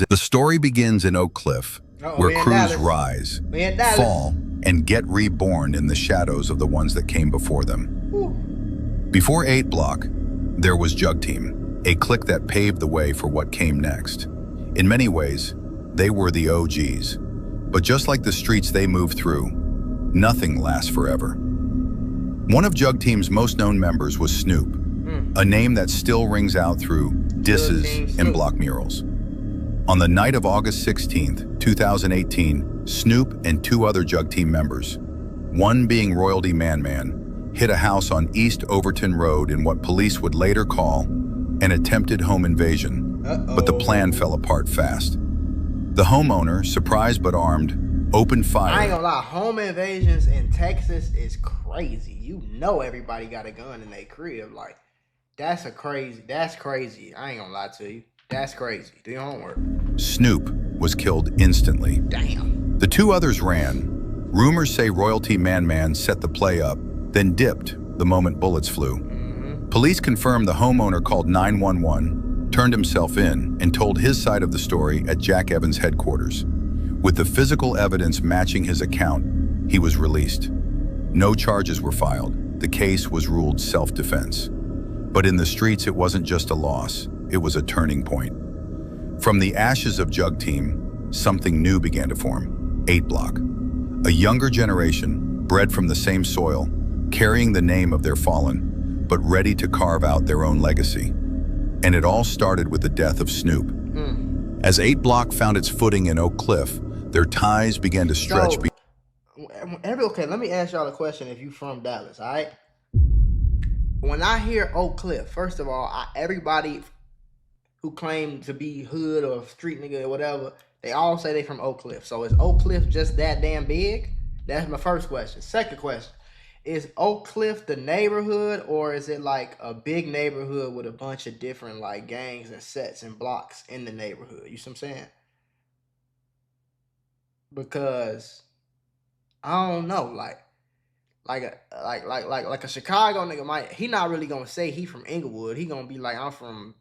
The story begins in Oak Cliff, where crews rise, fall, and get reborn in the shadows of the ones that came before them. Before 8 Block, there was Jug Team, a clique that paved the way for what came next. In many ways, they were the OGs. But just like the streets they moved through, nothing lasts forever. One of Jug Team's most known members was Snoop, a name that still rings out through disses and block murals. On the night of August 16th, 2018, Snoop and 2 other Jug Team members, one being Royalty Man, hit a house on East Overton Road in what police would later call an attempted home invasion, but the plan fell apart fast. The homeowner, surprised but armed, opened fire. I ain't gonna lie, home invasions in Texas is crazy. You know everybody got a gun in their crib. Like, that's crazy. I ain't gonna lie to you. That's crazy. Do your homework. Snoop was killed instantly. Damn. The 2 others ran. Rumors say Royalty Man set the play up, then dipped the moment bullets flew. Police confirmed the homeowner called 911, turned himself in, and told his side of the story at Jack Evans' headquarters. With the physical evidence matching his account, he was released. No charges were filed. The case was ruled self-defense. But in the streets, it wasn't just a loss. It was a turning point. From the ashes of Jug Team, something new began to form, 8 Block. A younger generation, bred from the same soil, carrying the name of their fallen, but ready to carve out their own legacy. And it all started with the death of Snoop. As 8 Block found its footing in Oak Cliff, their ties began to stretch. Okay, let me ask y'all a question if you from Dallas, all right? When I hear Oak Cliff, first of all, everybody who claim to be hood or street nigga or whatever, they all say they from Oak Cliff. So is Oak Cliff just that damn big? That's my first question. Second question, is Oak Cliff the neighborhood, or is it like a big neighborhood with a bunch of different like gangs and sets and blocks in the neighborhood? You see what I'm saying? Because I don't know, like a Chicago nigga might, he not really gonna say he from Inglewood. He gonna be like, I'm from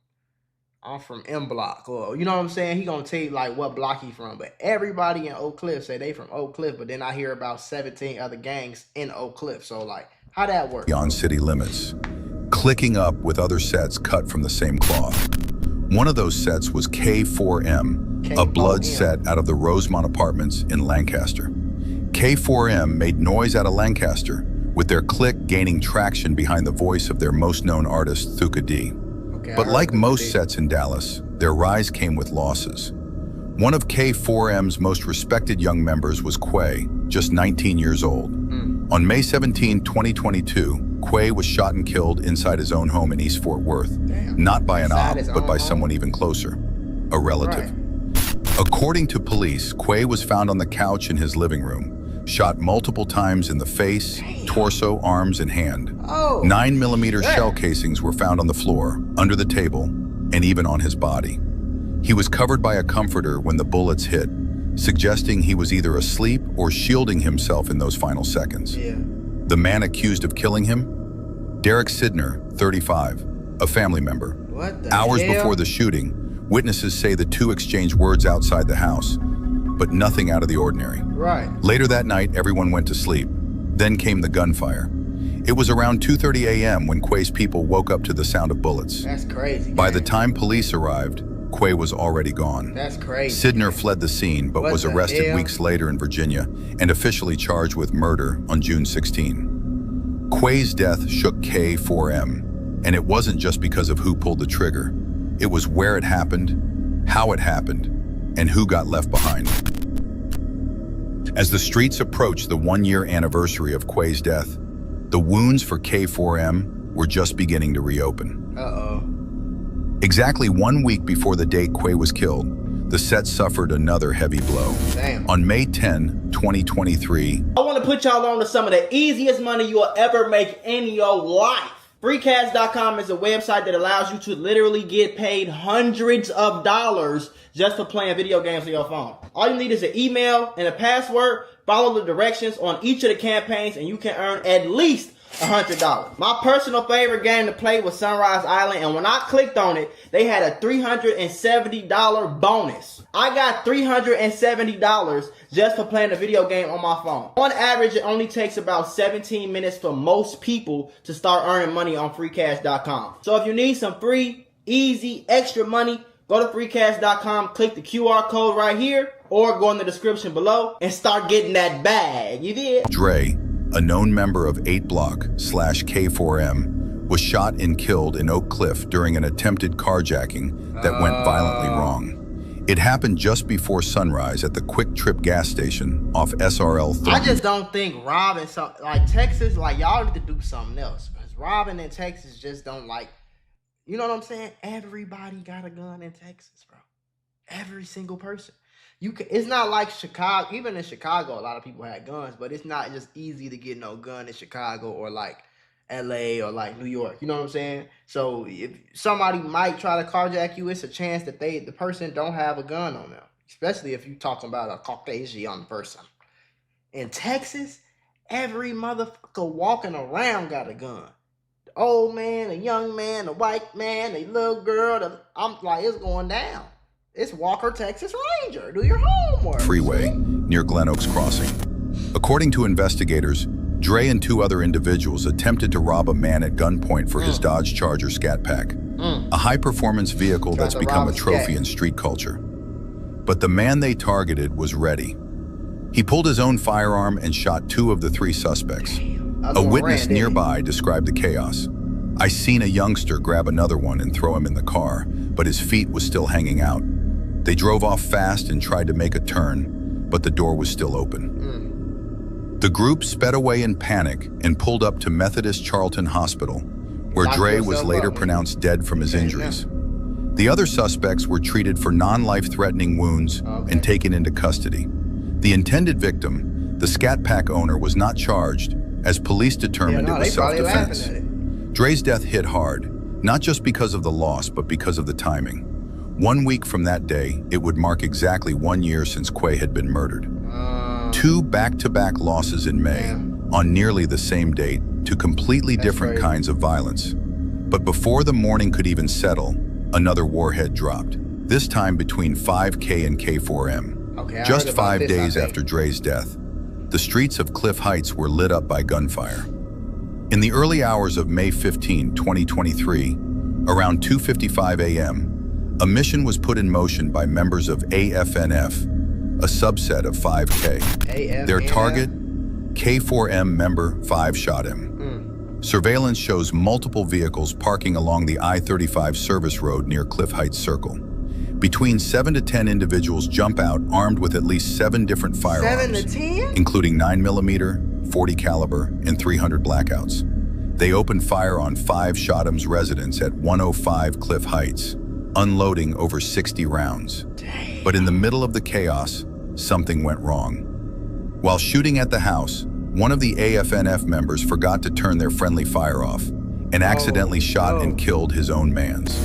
M Block, or you know what I'm saying? He gonna tell you like what block he from. But everybody in Oak Cliff say they from Oak Cliff, but then I hear about 17 other gangs in Oak Cliff. So like, how that work? Beyond city limits, clicking up with other sets cut from the same cloth. One of those sets was K4M, a blood set out of the Rosemont Apartments in Lancaster. K4M made noise out of Lancaster, with their clique gaining traction behind the voice of their most known artist, Thuka D. But like most sets in Dallas, their rise came with losses. One of K4M's most respected young members was Quay, just 19 years old. On May 17, 2022, Quay was shot and killed inside his own home in East Fort Worth, not by an op, but by someone even closer, a relative. According to police, Quay was found on the couch in his living room, shot multiple times in the face, torso, arms, and hand. 9mm shell casings were found on the floor, under the table, and even on his body. He was covered by a comforter when the bullets hit, suggesting he was either asleep or shielding himself in those final seconds. The man accused of killing him? Derek Sidner, 35, a family member. Hours before the shooting, witnesses say the 2 exchanged words outside the house, but nothing out of the ordinary. Later that night, everyone went to sleep. Then came the gunfire. It was around 2:30 a.m. when Quay's people woke up to the sound of bullets. That's crazy. By the time police arrived, Quay was already gone. That's crazy. Sidner fled the scene, but was arrested weeks later in Virginia and officially charged with murder on June 16. Quay's death shook K4M, and it wasn't just because of who pulled the trigger. It was where it happened, how it happened, and who got left behind. As the streets approached the 1-year anniversary of Quay's death, the wounds for K4M were just beginning to reopen. Exactly 1 week before the date Quay was killed, the set suffered another heavy blow. On May 10, 2023, I want to put y'all on to some of the easiest money you'll ever make in your life. Freecash.com is a website that allows you to literally get paid hundreds of dollars just for playing video games on your phone. All you need is an email and a password. Follow the directions on each of the campaigns and you can earn at least $100. My personal favorite game to play was Sunrise Island, and when I clicked on it, they had a $370 bonus. I got $370 just for playing a video game on my phone. On average, it only takes about 17 minutes for most people to start earning money on freecash.com. So if you need some free, easy, extra money, go to freecash.com, click the QR code right here, or go in the description below and start getting that bag. You did? Dre, a known member of 8 Block/K4M, was shot and killed in Oak Cliff during an attempted carjacking that went violently wrong. It happened just before sunrise at the Quick Trip gas station off SRL 30. I just don't think robbing like Texas, like y'all need to do something else. Because robbing in Texas just don't like, you know what I'm saying? Everybody got a gun in Texas, bro. Every single person. It's not like Chicago. Even in Chicago, a lot of people had guns, but it's not just easy to get no gun in Chicago or like LA or like New York. You know what I'm saying? So if somebody might try to carjack you, it's a chance that the person don't have a gun on them. Especially if you're talking about a Caucasian person. In Texas, every motherfucker walking around got a gun. The old man, a young man, a white man, a little girl. I'm like, it's going down. It's Walker, Texas Ranger. Do your homework. Freeway near Glen Oaks Crossing. According to investigators, Dre and 2 other individuals attempted to rob a man at gunpoint for his Dodge Charger Scat Pack, a high-performance vehicle that's become a trophy in street culture. But the man they targeted was ready. He pulled his own firearm and shot 2 of the 3 suspects. A witness nearby described the chaos. "I seen a youngster grab another one and throw him in the car, but his feet was still hanging out. They drove off fast and tried to make a turn, but the door was still open." The group sped away in panic and pulled up to Methodist Charlton Hospital, where Dre was later pronounced dead from his injuries. The other suspects were treated for non-life-threatening wounds and taken into custody. The intended victim, the Scat Pack owner, was not charged, as police determined it was self-defense. Dre's death hit hard, not just because of the loss, but because of the timing. 1 week from that day, it would mark exactly 1 year since Quay had been murdered. 2 back-to-back losses in May, on nearly the same date, to completely different kinds of violence. But before the morning could even settle, another warhead dropped, this time between 5K and K4M. Just 5 days after Dre's death, the streets of Cliff Heights were lit up by gunfire. In the early hours of May 15, 2023, around 2:55 a.m., a mission was put in motion by members of AFNF, a subset of 5K. Their target, K4M member 5 shot him. Surveillance shows multiple vehicles parking along the I-35 service road near Cliff Heights Circle. Between 7 to 10 individuals jump out armed with at least 7 different firearms, 7 to 10? including 9mm, 40 caliber, and 300 blackouts. They opened fire on 5 Shotham's residents at 105 Cliff Heights, unloading over 60 rounds. Dang. But in the middle of the chaos, something went wrong. While shooting at the house, one of the AFNF members forgot to turn their friendly fire off and accidentally shot and killed his own mans.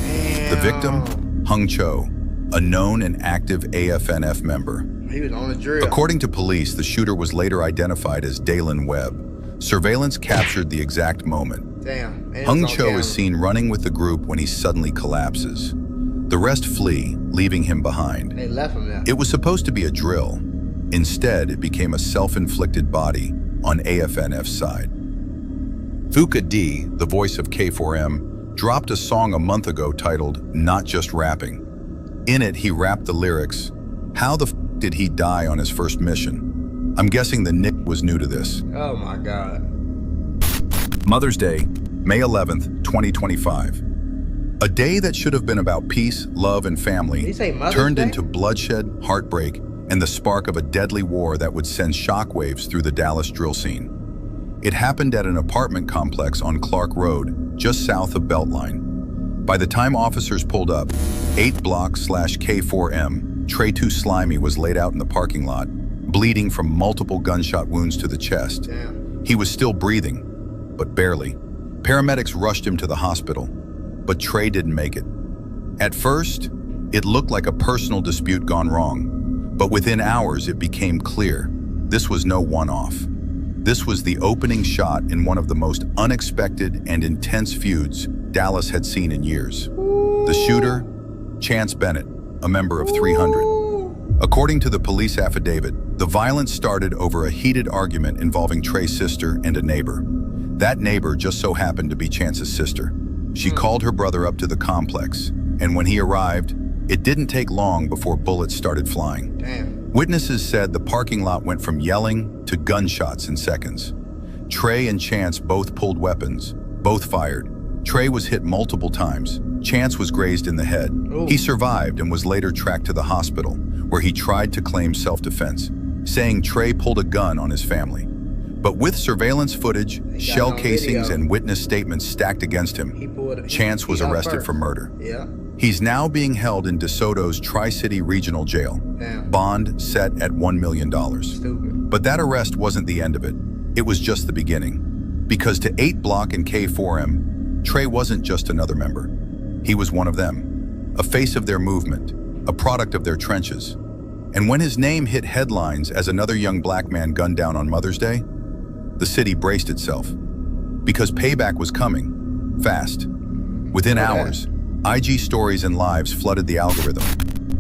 The victim, Hung Cho, a known and active AFNF member. He was on the drill. According to police, the shooter was later identified as Dalen Webb. Surveillance captured the exact moment. Damn. Hung Cho is seen running with the group when he suddenly collapses. The rest flee, leaving him behind. They left him there. It was supposed to be a drill. Instead, it became a self-inflicted body on AFNF's side. Fuka D, the voice of K4M, dropped a song a month ago titled Not Just Rapping. In it, he rapped the lyrics, "How the f did he die on his first mission?" I'm guessing the Nick was new to this. Oh my God. Mother's Day, May 11th, 2025. A day that should have been about peace, love, and family Did he say Mother's turned Day? into bloodshed, heartbreak, and the spark of a deadly war that would send shockwaves through the Dallas drill scene. It happened at an apartment complex on Clark Road, just south of Beltline. By the time officers pulled up, 8 Block/K4M, Trey 2 Slimy was laid out in the parking lot, bleeding from multiple gunshot wounds to the chest. Damn. He was still breathing, but barely. Paramedics rushed him to the hospital, but Trey didn't make it. At first, it looked like a personal dispute gone wrong, but within hours it became clear this was no one-off. This was the opening shot in one of the most unexpected and intense feuds Dallas had seen in years. The shooter, Chance Bennett, a member of 300. According to the police affidavit, the violence started over a heated argument involving Trey's sister and a neighbor. That neighbor just so happened to be Chance's sister. She called her brother up to the complex, and when he arrived, it didn't take long before bullets started flying. Damn. Witnesses said the parking lot went from yelling to gunshots in seconds. Trey and Chance both pulled weapons, both fired. Trey was hit multiple times. Chance was grazed in the head. Ooh. He survived and was later tracked to the hospital, where he tried to claim self-defense, saying Trey pulled a gun on his family. But with surveillance footage, shell casings, and witness statements stacked against him, Chance was arrested for murder. Yeah. He's now being held in DeSoto's Tri-City Regional Jail. Damn. Bond set at $1 million. Stupid. But that arrest wasn't the end of it. It was just the beginning. Because to 8 Block and K4M, Trey wasn't just another member. He was one of them, a face of their movement, a product of their trenches. And when his name hit headlines as another young black man gunned down on Mother's Day, the city braced itself. Because payback was coming, fast. Within hours, IG stories and lives flooded the algorithm.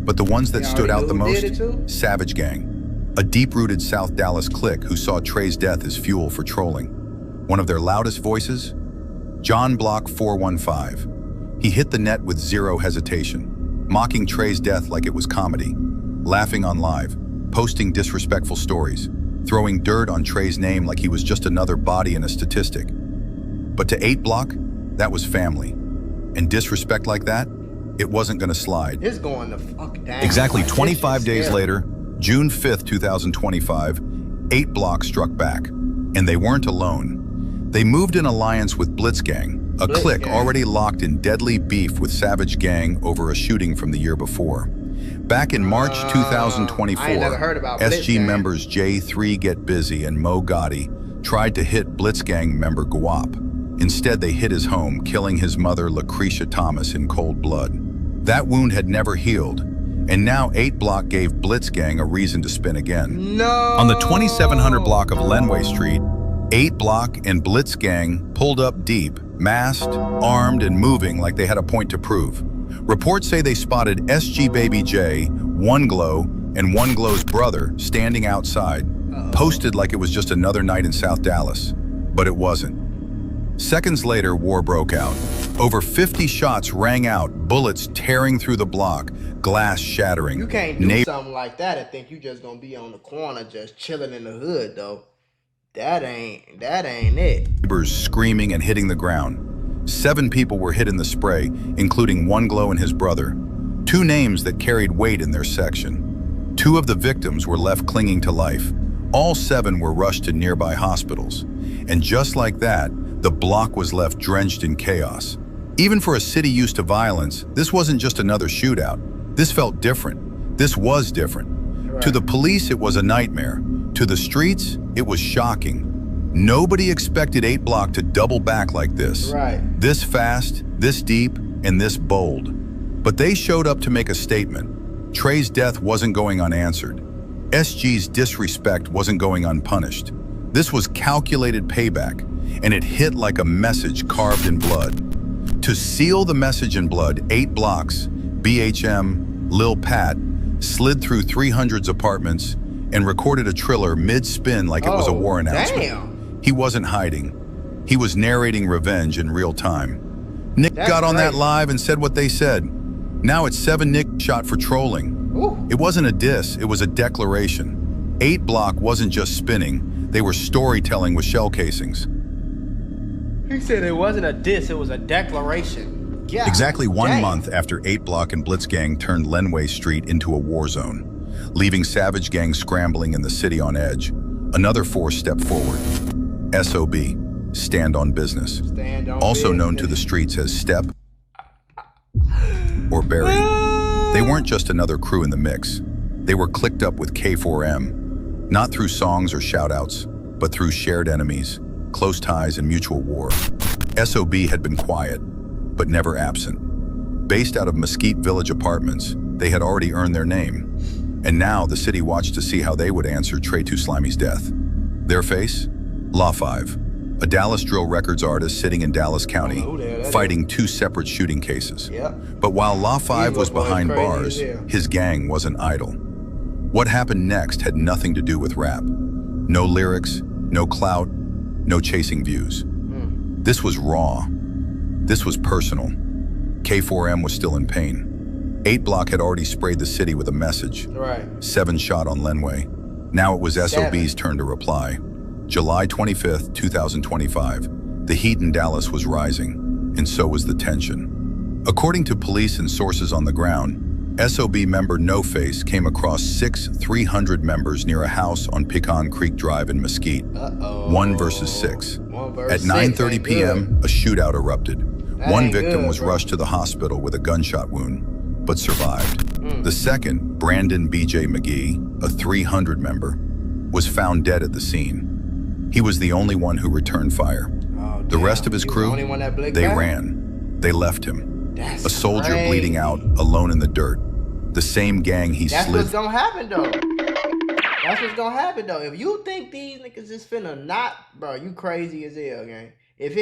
But the ones that stood out the most, Savage Gang, a deep-rooted South Dallas clique who saw Trey's death as fuel for trolling. One of their loudest voices, John Block 415. He hit the net with zero hesitation, mocking Trey's death like it was comedy, laughing on live, posting disrespectful stories, throwing dirt on Trey's name like he was just another body in a statistic. But to 8 Block, that was family. And disrespect like that, it wasn't gonna slide. It's going to fuck down. Exactly Like, 25 this days shit later, June 5th, 2025, 8 Block struck back. And they weren't alone. They moved in alliance with Blitz Gang, a Blitz clique Gang. already locked in deadly beef with Savage Gang over a shooting from the year before. Back in March I 2024, ain't never heard about Blitz SG Gang. members J3 Get Busy and Mo Gotti tried to hit Blitz Gang member Guap. Instead, they hit his home, killing his mother, Lucretia Thomas, in cold blood. That wound had never healed, and now 8 Block gave Blitz Gang a reason to spin again. No. On the 2700 block of Lenway Street, 8 Block and Blitz Gang pulled up deep, masked, armed, and moving like they had a point to prove. Reports say they spotted SG Baby J, One Glow, and One Glow's brother standing outside, posted like it was just another night in South Dallas. But it wasn't. Seconds later, war broke out. Over 50 shots rang out, bullets tearing through the block, glass shattering. You can't do something like that and think you just gonna be on the corner just chilling in the hood though. That ain't it. Neighbors screaming and hitting the ground. 7 people were hit in the spray, including One Glow and his brother. 2 names that carried weight in their section. 2 of the victims were left clinging to life. All 7 were rushed to nearby hospitals. And just like that, the block was left drenched in chaos. Even for a city used to violence, this wasn't just another shootout. This felt different. This was different. Right. To the police, it was a nightmare. To the streets, it was shocking. Nobody expected 8 Block to double back like this. Right. This fast, this deep, and this bold. But they showed up to make a statement. Trey's death wasn't going unanswered. SG's disrespect wasn't going unpunished. This was calculated payback, and it hit like a message carved in blood. To seal the message in blood, 8 Blocks, BHM, Lil Pat, slid through 300's apartments and recorded a trailer mid-spin like it was a war announcement. Damn. He wasn't hiding. He was narrating revenge in real time. Nick That's got on that great. live and said what they said. Now it's 7 Nick shot for trolling. Ooh. It wasn't a diss, it was a declaration. 8 Block wasn't just spinning, they were storytelling with shell casings. He said it wasn't a diss, it was a declaration. Yeah. Exactly 1 Dang. month after 8 Block and Blitz Gang turned Lenway Street into a war zone, leaving Savage Gang scrambling in the city on edge, another force stepped forward. SOB, Stand on Business, Stand on also known business. to the streets as Step or Barry. They weren't just another crew in the mix. They were clicked up with K4M, not through songs or shoutouts, but through shared enemies, close ties, and mutual war. SOB had been quiet, but never absent. Based out of Mesquite Village apartments, they had already earned their name. And now the city watched to see how they would answer Trey Too Slimy's death. Their face? Law 5. A Dallas drill records artist sitting in Dallas County, fighting two separate shooting cases. Yep. But while Law 5 was behind bars, crazy as hell. his gang wasn't idle. What happened next had nothing to do with rap. No lyrics, no clout, no chasing views. This was raw. This was personal. K4M was still in pain. 8 Block had already sprayed the city with a message. Right. 7 shot on Lenway. Now it was SOB's turn to reply. July 25th, 2025. The heat in Dallas was rising, and so was the tension. According to police and sources on the ground, SOB member No Face came across 6 300 members near a house on Pecan Creek Drive in Mesquite. 1 versus 6. At 9:30 p.m., a shootout erupted. One victim was rushed to the hospital with a gunshot wound, but survived. The second, Brandon BJ McGee, a 300 member, was found dead at the scene. He was the only one who returned fire. The rest of his crew, they ran. They left him. A soldier bleeding out, alone in the dirt. The same gang he slid. That's what's gonna happen though. That's what's gonna happen though. If you think these niggas is finna not, bro, you crazy as hell, gang. If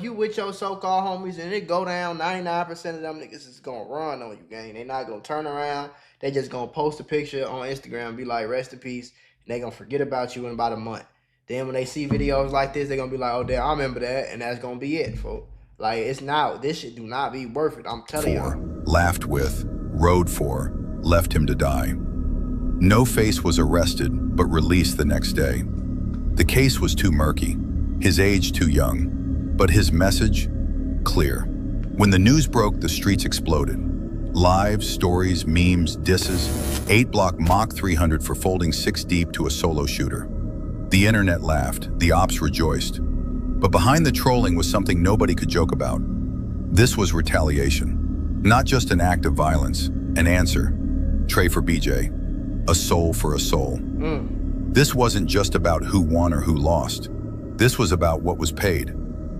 you with your so-called homies and it go down, 99% of them niggas is gonna run on you, gang. They not gonna turn around. They just gonna post a picture on Instagram and be like, rest in peace. And they gonna forget about you in about a month. Then when they see videos like this, they gonna be like, oh damn, I remember that, and that's gonna be it, folks. Like, it's not, this shit do not be worth it. I'm telling you. 4, laughed with, rode for, left him to die. No Face was arrested, but released the next day. The case was too murky, his age too young, but his message, clear. When the news broke, the streets exploded. Lives, stories, memes, disses. 8 Block mocked 300 for folding 6 deep to a solo shooter. The internet laughed, the Opps rejoiced. But behind the trolling was something nobody could joke about. This was retaliation. Not just an act of violence, an answer. Trey for BJ, a soul for a soul. This wasn't just about who won or who lost. This was about what was paid.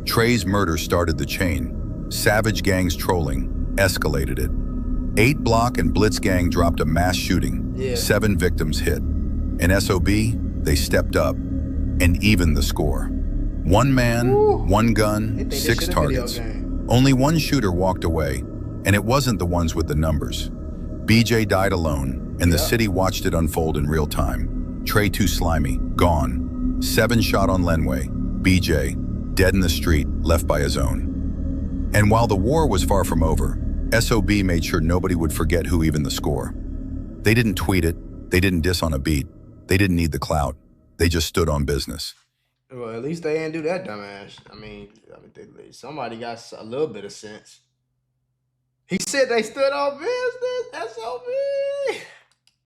Trey's murder started the chain. Savage gangs trolling escalated it. 8 Block and Blitz gang dropped a mass shooting. 7 victims hit. And SOB, they stepped up and evened the score. 1 man, 1 gun, 6 targets. Only 1 shooter walked away, and it wasn't the ones with the numbers. BJ died alone, and the city watched it unfold in real time. Trey too slimy, gone. 7 shot on Lenway. BJ, dead in the street, left by his own. And while the war was far from over, SOB made sure nobody would forget who evened the score. They didn't tweet it, they didn't diss on a beat, they didn't need the clout, they just stood on business. Well, at least they didn't do that dumbass. I mean, somebody got a little bit of sense. He said they stood on business, SOB.